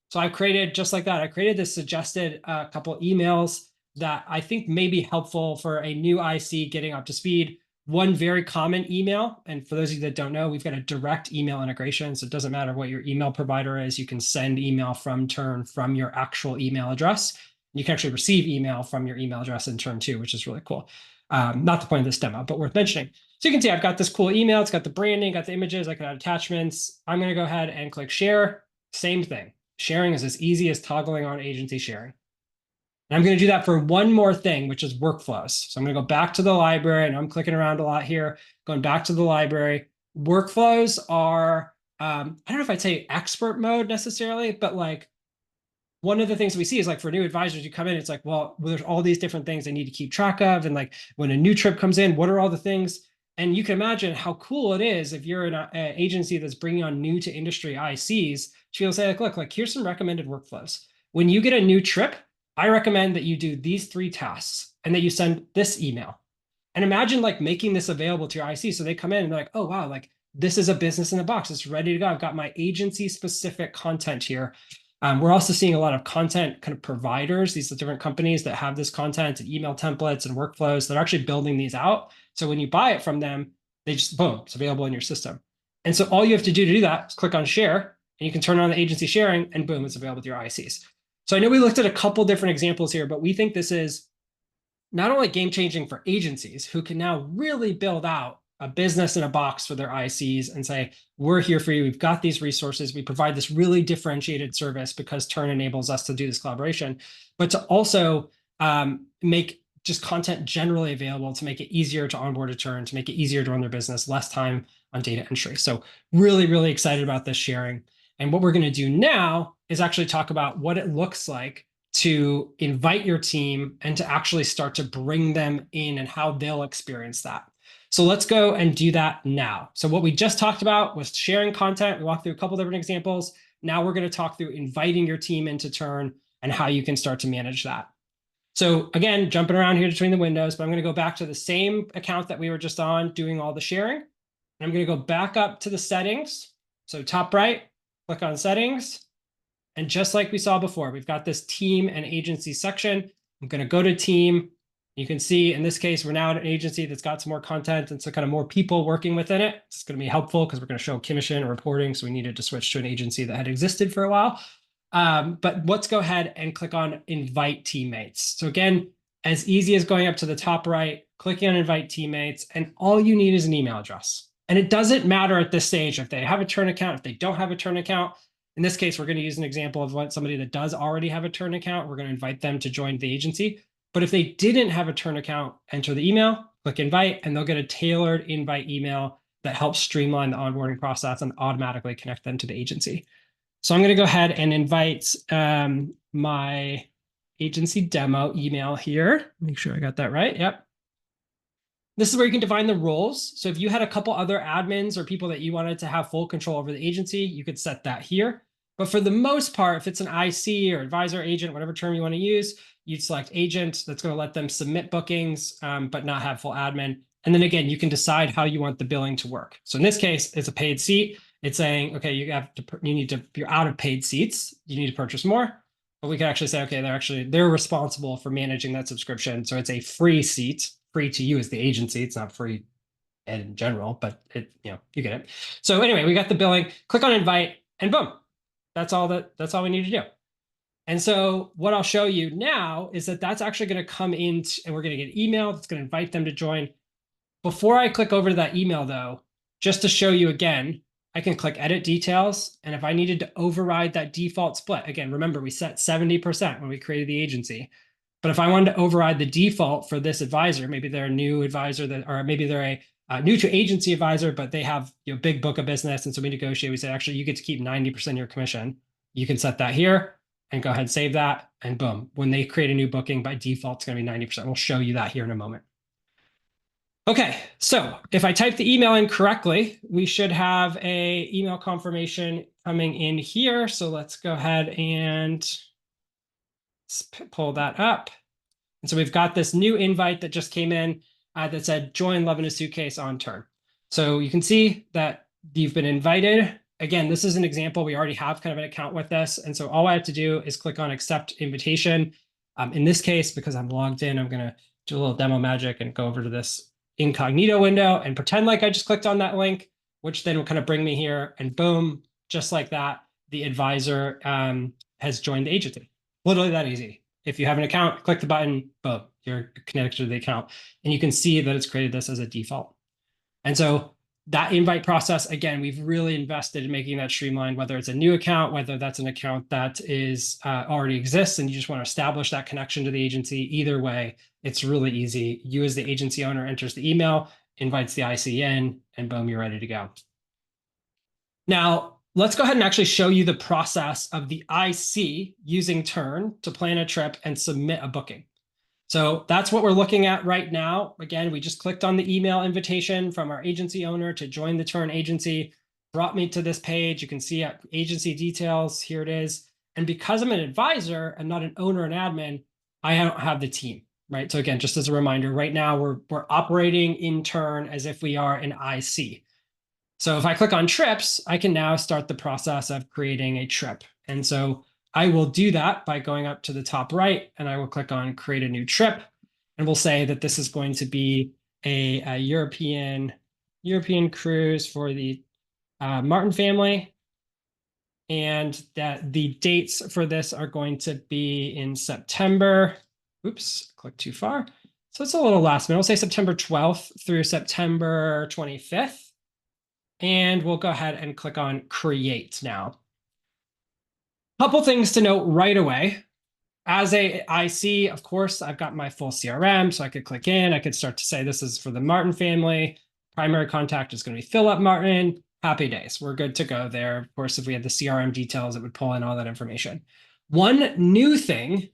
So I've created just like that. I created this suggested couple emails that I think may be helpful for a new IC getting up to speed. One very common email, and for those of you that don't know, we've got a direct email integration. So it doesn't matter what your email provider is. You can send email from Tern from your actual email address. You can actually receive email from your email address in Tern too, which is really cool. Not the point of this demo, but worth mentioning. So you can see I've got this cool email. It's got the branding, got the images. I can add attachments. I'm going to go ahead and click share. Same thing. Sharing is as easy as toggling on agency sharing. And I'm going to do that for one more thing, which is workflows. So I'm going to go back to the library, and I'm clicking around a lot here, going back to the library. Workflows are, I don't know if I'd say expert mode necessarily, but like one of the things we see is like for new advisors, you come in, it's like, well, there's all these different things I need to keep track of. And like when a new trip comes in, what are all the things? And you can imagine how cool it is if you're an agency that's bringing on new to industry ICs to be able to say, look, here's some recommended workflows. When you get a new trip, I recommend that you do these 3 tasks and that you send this email. And imagine like making this available to your IC. So they come in and they're like, oh, wow, like this is a business in a box. It's ready to go. I've got my agency specific content here. We're also seeing a lot of content kind of providers, these are different companies that have this content and email templates and workflows that are actually building these out. So when you buy it from them, they just, boom, it's available in your system. And so all you have to do that is click on share, and you can turn on the agency sharing, and boom, it's available to your ICs. So I know we looked at a couple different examples here, but we think this is not only game-changing for agencies who can now really build out a business in a box for their ICs and say, we're here for you. We've got these resources. We provide this really differentiated service because Tern enables us to do this collaboration, but to also make just content generally available to make it easier to onboard a Tern, to make it easier to run their business, less time on data entry. So really, really excited about this sharing. And what we're going to do now is actually talk about what it looks like to invite your team and to actually start to bring them in and how they'll experience that. So let's go and do that now. So what we just talked about was sharing content. We walked through a couple different examples. Now we're going to talk through inviting your team into Tern and how you can start to manage that. So again, jumping around here between the windows, but I'm going to go back to the same account that we were just on doing all the sharing. And I'm going to go back up to the settings. So top right, click on settings. And just like we saw before, we've got this team and agency section. I'm going to go to team. You can see in this case, we're now at an agency that's got some more content and so kind of more people working within it. It's going to be helpful because we're going to show commission and reporting. So we needed to switch to an agency that had existed for a while. But let's go ahead and click on invite teammates. So again, as easy as going up to the top right, clicking on invite teammates, and all you need is an email address. And it doesn't matter at this stage if they have a Tern account, if they don't have a Tern account. In this case, we're going to use an example of somebody that does already have a Tern account. We're going to invite them to join the agency. But if they didn't have a Tern account, enter the email, click invite, and they'll get a tailored invite email that helps streamline the onboarding process and automatically connect them to the agency. So I'm going to go ahead and invite my agency demo email here. Make sure I got that right. Yep. This is where you can define the roles. So if you had a couple other admins or people that you wanted to have full control over the agency, you could set that here. But for the most part, if it's an IC or advisor agent, whatever term you want to use, you'd select agent. That's going to let them submit bookings, but not have full admin. And then again, you can decide how you want the billing to work. So in this case, it's a paid seat. It's saying, okay, you're out of paid seats. You need to purchase more. But we can actually say, okay, they're responsible for managing that subscription. So it's a free seat, free to you as the agency. It's not free in general, but you get it. So anyway, we got the billing. Click on invite, and boom, that's all we need to do. And so what I'll show you now is that that's actually going to come in, and we're going to get an email that's going to invite them to join. Before I click over to that email, though, just to show you again, I can click edit details. And if I needed to override that default split, again, remember we set 70% when we created the agency. But if I wanted to override the default for this advisor, maybe they're a new advisor or maybe they're a new to agency advisor, but they have big book of business. And so we negotiate, we say, actually, you get to keep 90% of your commission. You can set that here and go ahead and save that. And boom, when they create a new booking, by default, it's going to be 90%. We'll show you that here in a moment. Okay, so if I type the email in correctly, we should have an email confirmation coming in here. So let's go ahead and pull that up. And so we've got this new invite that just came in that said, join Love in a Suitcase on Tern. So you can see that you've been invited. Again, this is an example. We already have kind of an account with this. And so all I have to do is click on accept invitation. In this case, because I'm logged in, I'm going to do a little demo magic and go over to this incognito window and pretend like I just clicked on that link, which then will kind of bring me here, and boom, just like that, the advisor has joined the agency. Literally that easy. If you have an account, click the button, boom, you're connected to the account, and you can see that it's created this as a default. And so that invite process, again, we've really invested in making that streamlined, whether it's a new account, whether that's an account that is already exists and you just want to establish that connection to the agency. Either way, it's really easy. You as the agency owner enters the email, invites the IC in, and boom, you're ready to go. Now, let's go ahead and actually show you the process of the IC using Tern to plan a trip and submit a booking. So that's what we're looking at right now. Again, we just clicked on the email invitation from our agency owner to join the Tern agency, brought me to this page. You can see agency details. Here it is. And because I'm an advisor and not an owner and admin, I don't have the team, right? So again, just as a reminder, right now we're operating in Tern as if we are an IC. So if I click on trips, I can now start the process of creating a trip. And so I will do that by going up to the top right, and I will click on create a new trip. And we'll say that this is going to be a European cruise for the Martin family. And that the dates for this are going to be in September. Oops, click too far. So it's a little last minute. We'll say September 12th through September 25th. And we'll go ahead and click on create now. Couple things to note right away. as a IC, of course, I've got my full CRM, so I could click in. I could start to say this is for the Martin family. Primary contact is going to be Philip Martin. Happy days. We're good to go there. Of course, if we had the CRM details, it would pull in all that information. One new thing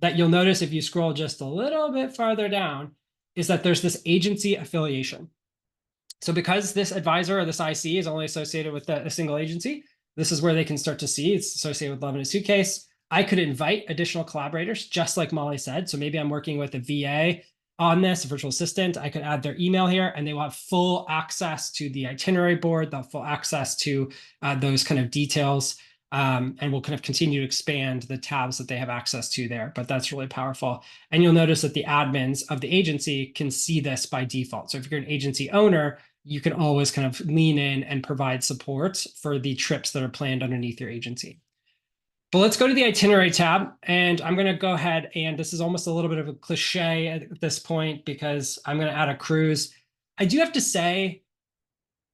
that you'll notice if you scroll just a little bit farther down is that there's this agency affiliation. So because this advisor or this IC is only associated with a single agency, this is where they can start to see it's associated with Love in a Suitcase. I could invite additional collaborators, just like Molly said. So maybe I'm working with a VA on this, a virtual assistant. I could add their email here and they will have full access to the itinerary board. They'll have full access to those kind of details. And we'll kind of continue to expand the tabs that they have access to there, but that's really powerful. And you'll notice that the admins of the agency can see this by default. So if you're an agency owner, you can always kind of lean in and provide support for the trips that are planned underneath your agency. But let's go to the itinerary tab, and I'm going to go ahead, and this is almost a little bit of a cliche at this point because I'm going to add a cruise. I do have to say,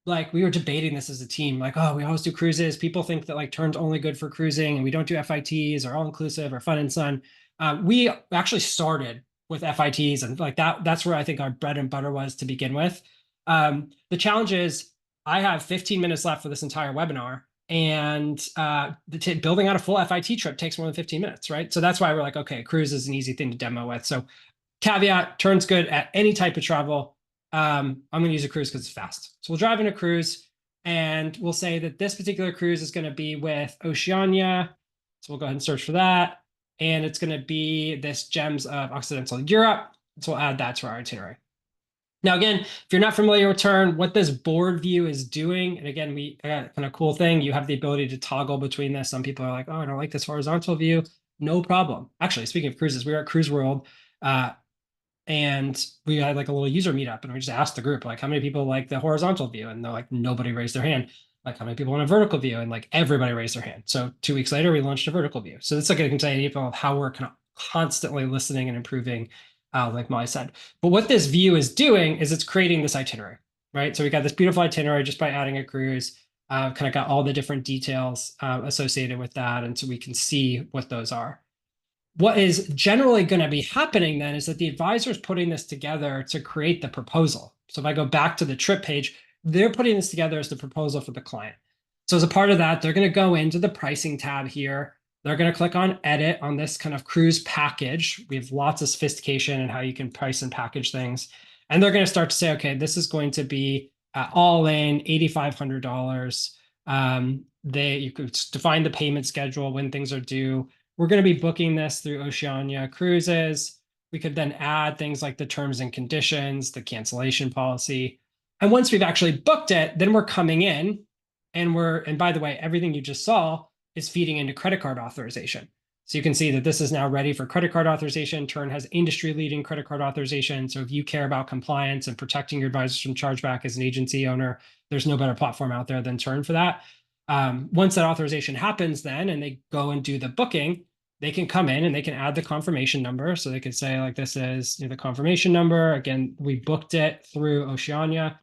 like, we were debating this as a team, like, oh, we always do cruises. People think that like Tern's only good for cruising and we don't do FITs or all inclusive or fun and sun. We actually started with FITs, and like that's where I think our bread and butter was to begin with. The challenge is I have 15 minutes left for this entire webinar, and building out a full FIT trip takes more than 15 minutes, right? So that's why we're like, okay, cruise is an easy thing to demo with. So caveat, Tern's good at any type of travel. I'm going to use a cruise because it's fast. So we'll drive in a cruise, and we'll say that this particular cruise is going to be with Oceania. So we'll go ahead and search for that. And it's going to be this Gems of Occidental Europe. So we'll add that to our itinerary. Now, again, if you're not familiar with Tern, what this board view is doing, and again, I got kind of cool thing. You have the ability to toggle between this. Some people are like, oh, I don't like this horizontal view. No problem. Actually, speaking of cruises, we were at Cruise World, and we had like a little user meetup, and we just asked the group, like, how many people like the horizontal view? And they're like, nobody raised their hand. Like, how many people want a vertical view? And like everybody raised their hand. So 2 weeks later, we launched a vertical view. So it's like a example of how we're kind of constantly listening and improving, like Molly said. But what this view is doing is it's creating this itinerary, right? So we got this beautiful itinerary just by adding a cruise, kind of got all the different details associated with that. And so we can see what those are. What is generally going to be happening then is that the advisor is putting this together to create the proposal. So if I go back to the trip page, they're putting this together as the proposal for the client. So as a part of that, they're going to go into the pricing tab here. They're going to click on edit on this kind of cruise package. We have lots of sophistication in how you can price and package things. And they're going to start to say, okay, this is going to be all in $8,500. You could define the payment schedule when things are due. We're going to be booking this through Oceania Cruises. We could then add things like the terms and conditions, the cancellation policy. And once we've actually booked it, then we're coming in and by the way, everything you just saw is feeding into credit card authorization. So you can see that this is now ready for credit card authorization. Tern has industry-leading credit card authorization. So if you care about compliance and protecting your advisors from chargeback as an agency owner, there's no better platform out there than Tern for that. Once that authorization happens then, and they go and do the booking, they can come in and they can add the confirmation number. So they could say like, this is the confirmation number. Again, we booked it through Oceania.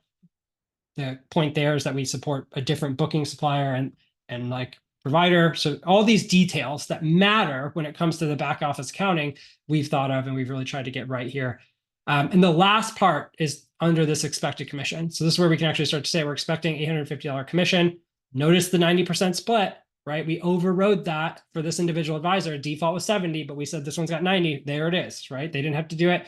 The point there is that we support a different booking supplier and like provider. So all these details that matter when it comes to the back office accounting, we've thought of and we've really tried to get right here. And the last part is under this expected commission. So this is where we can actually start to say we're expecting $850 commission. Notice the 90% split, right? We overrode that for this individual advisor. Default was 70, but we said this one's got 90. There it is, right? They didn't have to do it.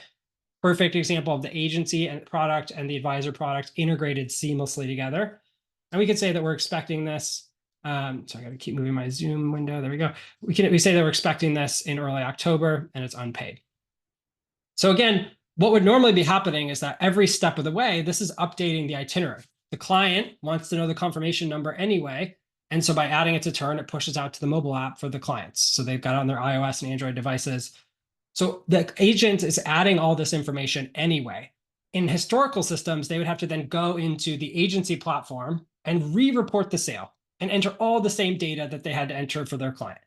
Perfect example of the agency and product and the advisor product integrated seamlessly together. And we could say that we're expecting this. So I got to keep moving my Zoom window. There we go. We say that we're expecting this in early October and it's unpaid. So again, what would normally be happening is that every step of the way, this is updating the itinerary. The client wants to know the confirmation number anyway. And so by adding it to Tern, it pushes out to the mobile app for the clients. So they've got it on their iOS and Android devices. So the agent is adding all this information anyway. In historical systems, they would have to then go into the agency platform and re-report the sale and enter all the same data that they had to enter for their client.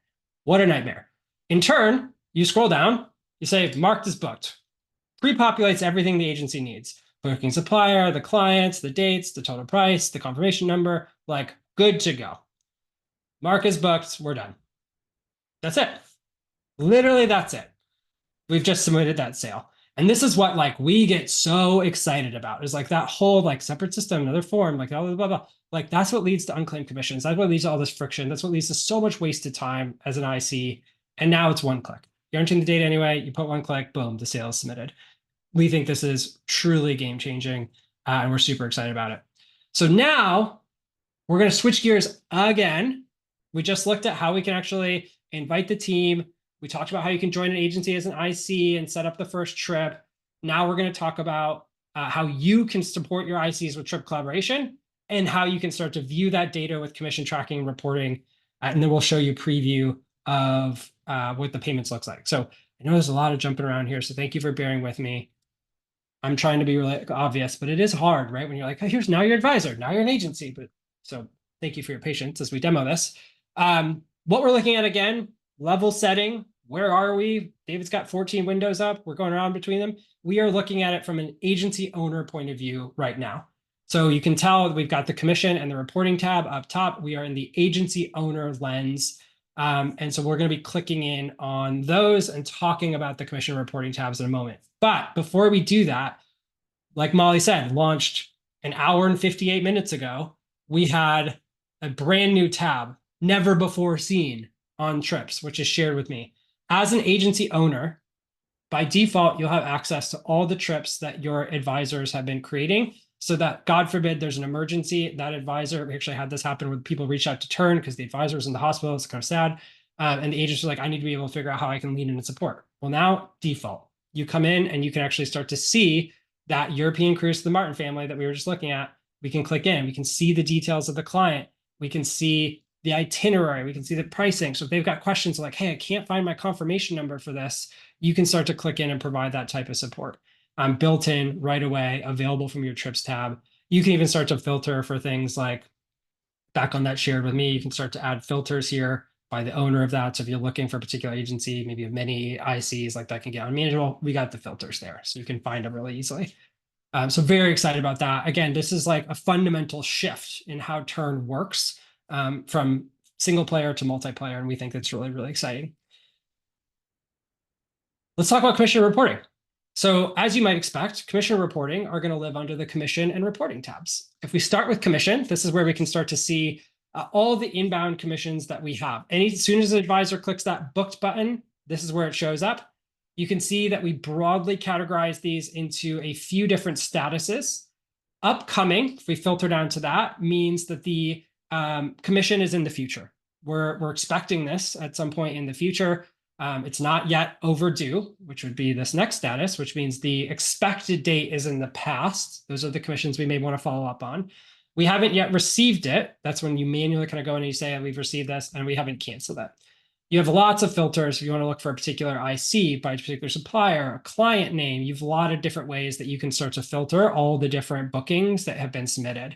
What a nightmare. In Tern, you scroll down, you say marked as booked. Pre-populates everything the agency needs. Booking supplier, the clients, the dates, the total price, the confirmation number, like good to go. Mark is booked, we're done. That's it. Literally, that's it. We've just submitted that sale. And this is what like we get so excited about is like that whole like separate system, another form, like blah, blah, blah. Like that's what leads to unclaimed commissions. That's what leads to all this friction. That's what leads to so much wasted time as an IC. And now it's one click. You're entering the data anyway, you put one click, boom, the sale is submitted. We think this is truly game changing and we're super excited about it. So now we're going to switch gears again. We just looked at how we can actually invite the team. We talked about how you can join an agency as an IC and set up the first trip. Now we're going to talk about how you can support your ICs with trip collaboration and how you can start to view that data with commission tracking and reporting. And then we'll show you a preview of what the payments looks like. So I know there's a lot of jumping around here, so thank you for bearing with me. I'm trying to be really obvious, but it is hard, right? When you're like, oh, here's now your advisor, now you're an agency. But so thank you for your patience as we demo this. What we're looking at again, level setting. Where are we? David's got 14 windows up. We're going around between them. We are looking at it from an agency owner point of view right now. So you can tell we've got the commission and the reporting tab up top. We are in the agency owner lens. And so we're going to be clicking in on those and talking about the commission reporting tabs in a moment. But before we do that, like Molly said, launched an hour and 58 minutes ago, we had a brand new tab, never before seen on trips, which is shared with me. As an agency owner, by default, you'll have access to all the trips that your advisors have been creating so that, God forbid, there's an emergency. That advisor, we actually had this happen when people reached out to Tern because the advisor was in the hospital. It's kind of sad. And the agents were like, I need to be able to figure out how I can lean in and support. Well, now default, you come in and you can actually start to see that European cruise to the Martin family that we were just looking at. We can click in, we can see the details of the client. We can see the itinerary, we can see the pricing. So if they've got questions like, hey, I can't find my confirmation number for this, you can start to click in and provide that type of support. Built in right away, available from your trips tab. You can even start to filter for things like, back on that shared with me, you can start to add filters here by the owner of that. So if you're looking for a particular agency, maybe of many ICs, like that can get unmanageable, we got the filters there. So you can find them really easily. So very excited about that. Again, this is like a fundamental shift in how Tern works from single player to multiplayer. And we think that's really, really exciting. Let's talk about commission reporting. So as you might expect, commission reporting are going to live under the commission and reporting tabs. If we start with commission, this is where we can start to see all the inbound commissions that we have. And as soon as the advisor clicks that booked button, this is where it shows up. You can see that we broadly categorize these into a few different statuses. Upcoming, if we filter down to that, means that the commission is in the future. We're expecting this at some point in the future. It's not yet overdue, which would be this next status, which means the expected date is in the past. Those are the commissions we may want to follow up on. We haven't yet received it. That's when you manually kind of go in and you say, we've received this, and we haven't canceled it. You have lots of filters if you want to look for a particular IC by a particular supplier, a client name. You have a lot of different ways that you can start to filter all the different bookings that have been submitted.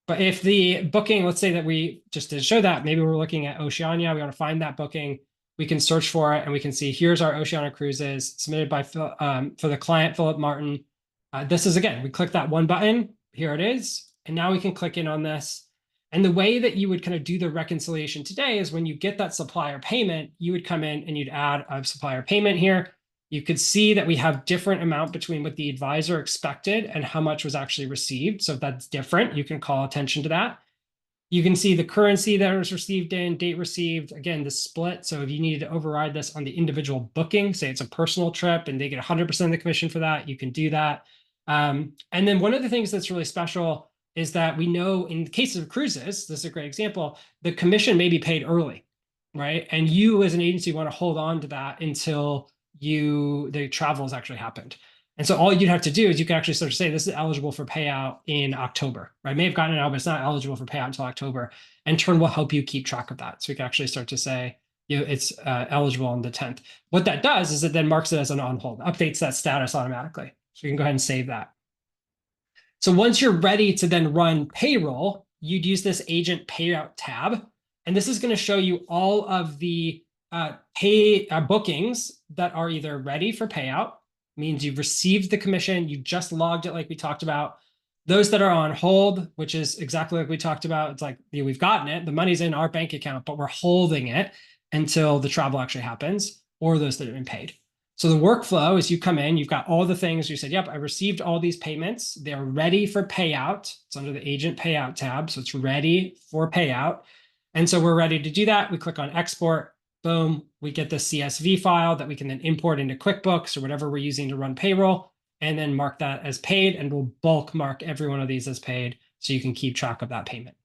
But if the booking, let's say that we just to show that, maybe we're looking at Oceania, we want to find that booking, we can search for it and we can see here's our Oceania cruises submitted by for the client, Philip Martin. This is, again, we click that one button, here it is. And now we can click in on this. And the way that you would kind of do the reconciliation today is when you get that supplier payment, you would come in and you'd add a supplier payment here. You could see that we have different amount between what the advisor expected and how much was actually received. So if that's different, you can call attention to that. You can see the currency that was received in, date received, again, the split. So if you needed to override this on the individual booking, say it's a personal trip and they get 100% of the commission for that, you can do that. And then one of the things that's really special is that we know in the case of cruises, this is a great example, the commission may be paid early, right? And you as an agency want to hold on to that until the travel has actually happened. And so all you'd have to do is you can actually sort of say this is eligible for payout in October, right? May have gotten it out, but it's not eligible for payout until October. And Tern will help you keep track of that. So we can actually start to say, it's eligible on the 10th. What that does is it then marks it as an on hold, updates that status automatically. So you can go ahead and save that. So once you're ready to then run payroll, you'd use this agent payout tab. And this is going to show you all of the bookings that are either ready for payout, means you've received the commission, you just logged it like we talked about. Those that are on hold, which is exactly like we talked about, it's like we've gotten it, the money's in our bank account, but we're holding it until the travel actually happens. or those that have been paid. So the workflow is you come in, you've got all the things, you said, yep, I received all these payments. They're ready for payout. It's under the agent payout tab. So it's ready for payout. And so we're ready to do that. We click on export, boom, we get the CSV file that we can then import into QuickBooks or whatever we're using to run payroll, and then mark that as paid, and we'll bulk mark every one of these as paid so you can keep track of that payment.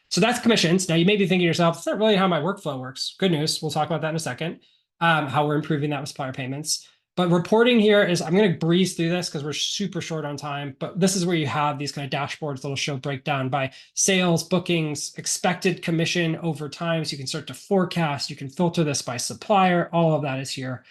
So that's commissions. Now you may be thinking to yourself, that's not really how my workflow works. Good news. We'll talk about that in a second, how we're improving that with supplier payments. But reporting here is, I'm going to breeze through this because we're super short on time, but this is where you have these kind of dashboards that'll show breakdown by sales, bookings, expected commission over time. So you can start to forecast, you can filter this by supplier, all of that is here.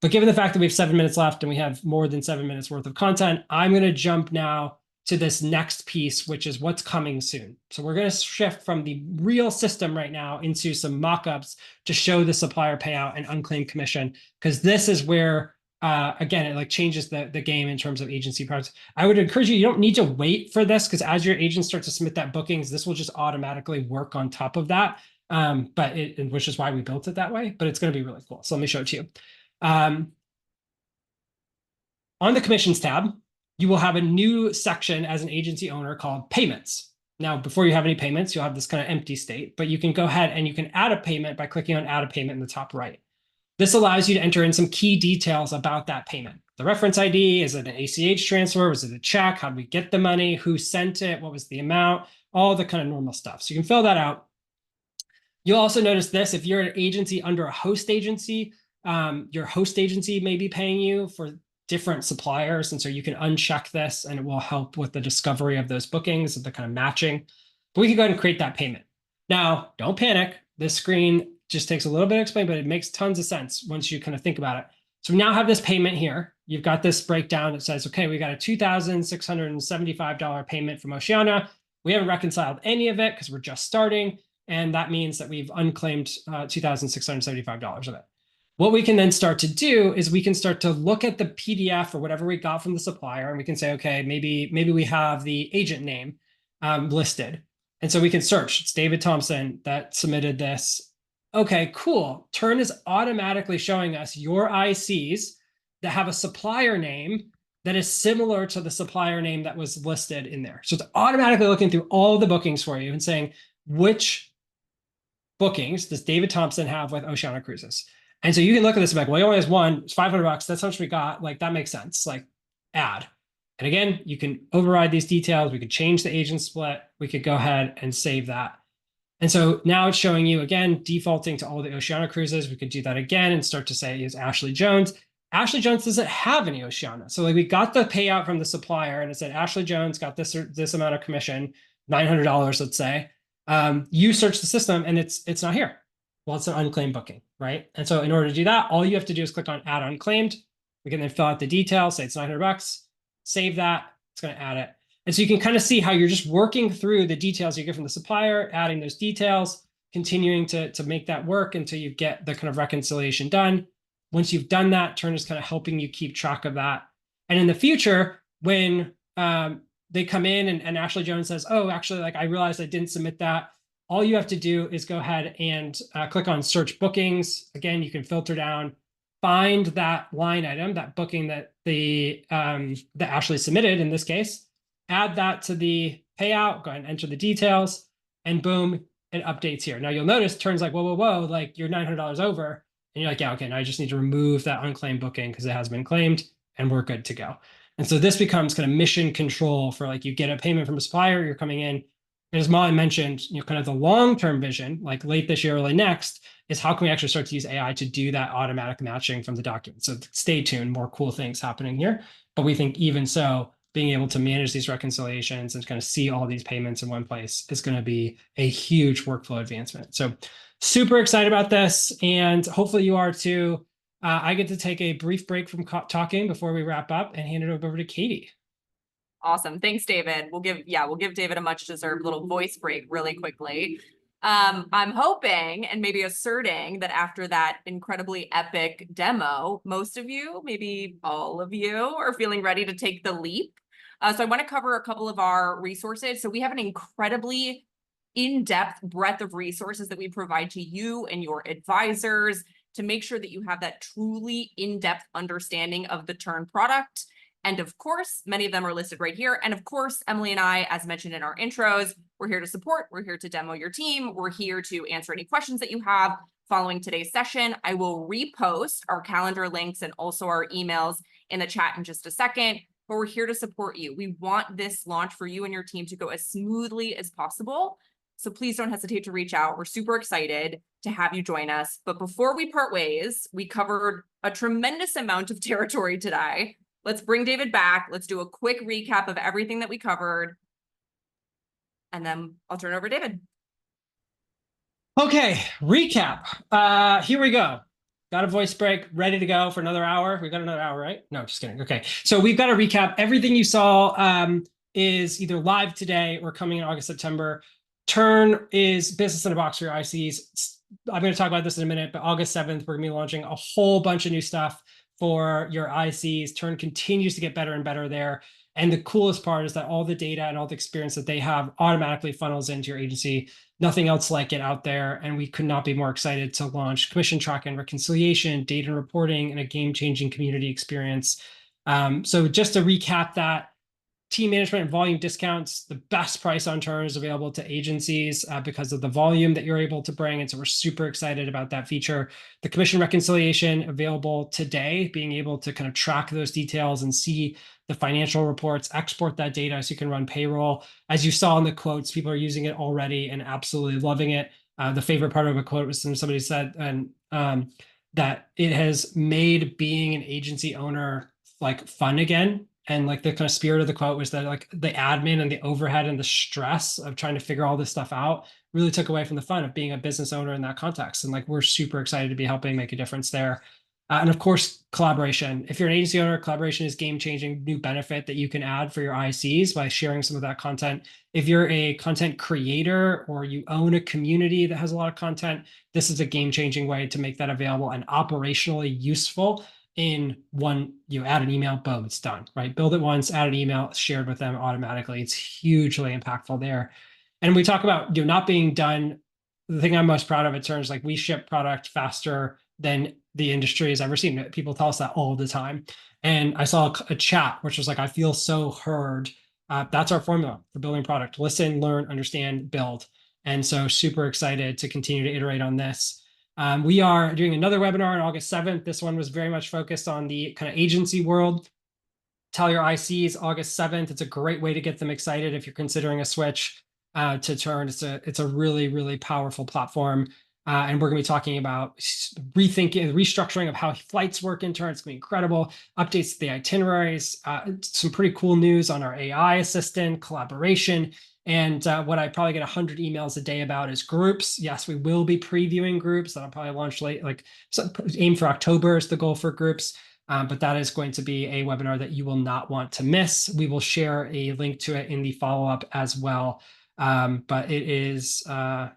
But given the fact that we have 7 minutes left and we have more than 7 minutes worth of content, I'm going to jump now to this next piece, which is what's coming soon. So we're going to shift from the real system right now into some mock-ups to show the supplier payout and unclaimed commission, because this is where, again, it like changes the game in terms of agency products. I would encourage you don't need to wait for this, because as your agents start to submit that bookings, this will just automatically work on top of that, which is why we built it that way, but it's going to be really cool. So let me show it to you. On the commissions tab, you will have a new section as an agency owner called payments. Now, before you have any payments, you'll have this kind of empty state, but you can go ahead and you can add a payment by clicking on add a payment in the top right. This allows you to enter in some key details about that payment. The reference ID, is it an ACH transfer? Was it a check? How did we get the money? Who sent it? What was the amount? All the kind of normal stuff. So you can fill that out. You'll also notice this, if you're an agency under a host agency, your host agency may be paying you for different suppliers. And so you can uncheck this and it will help with the discovery of those bookings, the kind of matching. But we can go ahead and create that payment. Now, don't panic. This screen just takes a little bit to explain, but it makes tons of sense once you kind of think about it. So we now have this payment here. You've got this breakdown that says, okay, we got a $2,675 payment from Oceana. We haven't reconciled any of it because we're just starting. And that means that we've unclaimed $2,675 of it. What we can then start to do is we can start to look at the PDF or whatever we got from the supplier, and we can say, okay, maybe we have the agent name listed. And so we can search. It's David Thompson that submitted this. Okay, cool. Tern is automatically showing us your ICs that have a supplier name that is similar to the supplier name that was listed in there. So it's automatically looking through all the bookings for you and saying, which bookings does David Thompson have with Oceana Cruises? And so you can look at this and be like, well, he only has one, it's $500. That's how much we got. Like, that makes sense. Like, add. And again, you can override these details. We could change the agent split. We could go ahead and save that. And so now it's showing you, again, defaulting to all the Oceana Cruises. We could do that again and start to say, is Ashley Jones. Ashley Jones doesn't have any Oceana. So like, we got the payout from the supplier and it said, Ashley Jones got this amount of commission, $900, let's say. You search the system and it's not here. Well, it's an unclaimed booking, right? And so in order to do that, all you have to do is click on add unclaimed. We can then fill out the details, say it's $900, save that, it's going to add it. And so you can kind of see how you're just working through the details you get from the supplier, adding those details, continuing to make that work until you get the kind of reconciliation done. Once you've done that, Tern is kind of helping you keep track of that. And in the future, when they come in and Ashley Jones says, oh, actually, like I realized I didn't submit that. All you have to do is go ahead and click on search bookings. Again, you can filter down, find that line item, that booking that that Ashley submitted in this case, add that to the payout, go ahead and enter the details, and boom, it updates here. Now you'll notice Tern's like, whoa, like you're $900 over. And you're like, yeah, okay, now I just need to remove that unclaimed booking because it has been claimed and we're good to go. And so this becomes kind of mission control for like, you get a payment from a supplier, you're coming in. And as Molly mentioned, kind of the long-term vision, like late this year, early next, is how can we actually start to use AI to do that automatic matching from the document? So stay tuned, more cool things happening here. But we think even so, being able to manage these reconciliations and kind of see all these payments in one place is going to be a huge workflow advancement. So super excited about this, and hopefully you are too. I get to take a brief break from talking before we wrap up and hand it over to Katie. Awesome. Thanks, David. We'll give David a much deserved little voice break really quickly. I'm hoping and maybe asserting that after that incredibly epic demo, most of you, maybe all of you, are feeling ready to take the leap. So I want to cover a couple of our resources. So we have an incredibly in-depth breadth of resources that we provide to you and your advisors to make sure that you have that truly in-depth understanding of the Tern product. And of course, many of them are listed right here. And of course, Emily and I, as mentioned in our intros, we're here to support, we're here to demo your team, we're here to answer any questions that you have following today's session. I will repost our calendar links and also our emails in the chat in just a second, but we're here to support you. We want this launch for you and your team to go as smoothly as possible. So please don't hesitate to reach out. We're super excited to have you join us. But before we part ways, we covered a tremendous amount of territory today. Let's bring David back. Let's do a quick recap of everything that we covered. And then I'll turn it over to David. Okay, recap. Here we go. Got a voice break, ready to go for another hour. We've got another hour, right? No, just kidding. Okay, so we've got to recap. Everything you saw is either live today or coming in August, September. Tern is business in a box for your ICs. I'm going to talk about this in a minute, but August 7th, we're going to be launching a whole bunch of new stuff for your ICs. Tern continues to get better and better there. And the coolest part is that all the data and all the experience that they have automatically funnels into your agency. Nothing else like it out there. And we could not be more excited to launch commission tracking and reconciliation, data and reporting, and a game-changing community experience. So just to recap that, team management and volume discounts, the best price on Tern is available to agencies because of the volume that you're able to bring. And so we're super excited about that feature. The commission reconciliation available today, being able to kind of track those details and see the financial reports, export that data so you can run payroll. As you saw in the quotes, people are using it already and absolutely loving it. The favorite part of a quote was somebody said that it has made being an agency owner like fun again. And like the kind of spirit of the quote was that like the admin and the overhead and the stress of trying to figure all this stuff out really took away from the fun of being a business owner in that context. And like, we're super excited to be helping make a difference there. And of course, collaboration. If you're an agency owner, collaboration is game-changing new benefit that you can add for your ICs by sharing some of that content. If you're a content creator or you own a community that has a lot of content, this is a game-changing way to make that available and operationally useful. In one, you add an email, boom, it's done, right? Build it once, add an email, shared with them automatically. It's hugely impactful there. And we talk about not being done. The thing I'm most proud of in terms like we ship product faster than the industry has ever seen. People tell us that all the time. And I saw a chat, which was like, I feel so heard. That's our formula for building product. Listen, learn, understand, build. And so super excited to continue to iterate on this. We are doing another webinar on August 7th. This one was very much focused on the kind of agency world. Tell your ICs August 7th. It's a great way to get them excited if you're considering a switch to Tern. It's a really, really powerful platform. And we're going to be talking about rethinking, restructuring of how flights work in Tern. It's going to be incredible. Updates to the itineraries, some pretty cool news on our AI assistant, collaboration. And what I probably get 100 emails a day about is groups. Yes, we will be previewing groups. That'll probably launch late, like so aim for October is the goal for groups. But that is going to be a webinar that you will not want to miss. We will share a link to it in the follow-up as well. But it is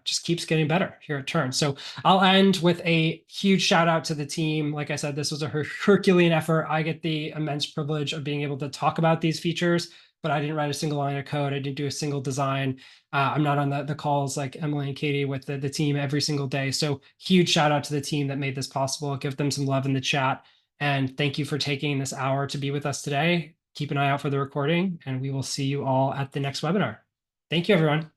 just keeps getting better here at Tern. So I'll end with a huge shout out to the team. Like I said, this was a Herculean effort. I get the immense privilege of being able to talk about these features, but I didn't write a single line of code. I didn't do a single design. I'm not on the calls like Emily and Katie with the team every single day. So huge shout out to the team that made this possible. Give them some love in the chat. And thank you for taking this hour to be with us today. Keep an eye out for the recording, and we will see you all at the next webinar. Thank you, everyone.